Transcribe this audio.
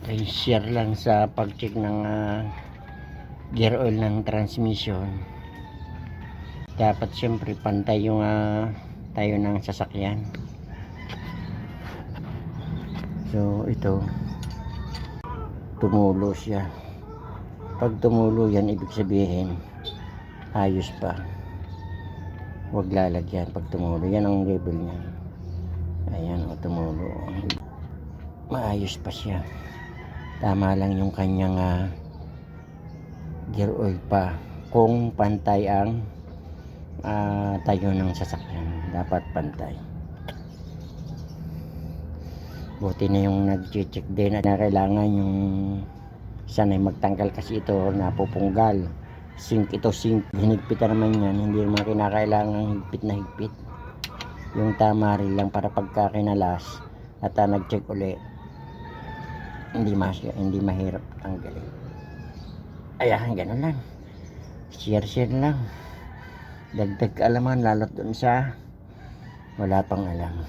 ay share lang sa pag-check ng gear oil ng transmission. Dapat syempre pantay yung tayo ng sasakyan. So ito, tumulo siya. Pag tumulo yan, ibig sabihin ayos pa. Huwag lalagyan pag tumulo. Yan ang level niya. Ayan, o tumulo. Maayos pa siya. Tama lang yung kanyang gear oil pa. Kung pantay ang tayo ng sasakyan, dapat pantay. Buti na yung nag-check din na kailangan yung sanay magtanggal kasi ito napupunggal. Sink ito, sink. Hinigpitan naman yan, hindi naman kinakailangan higpit na higpit. Yung tama rin lang para pagka kinalas at nag-check uli, hindi mahirap tanggalin. Ayan, ganun lang. Share lang. Dagdag kaalaman lalo't dun sa wala pang alam.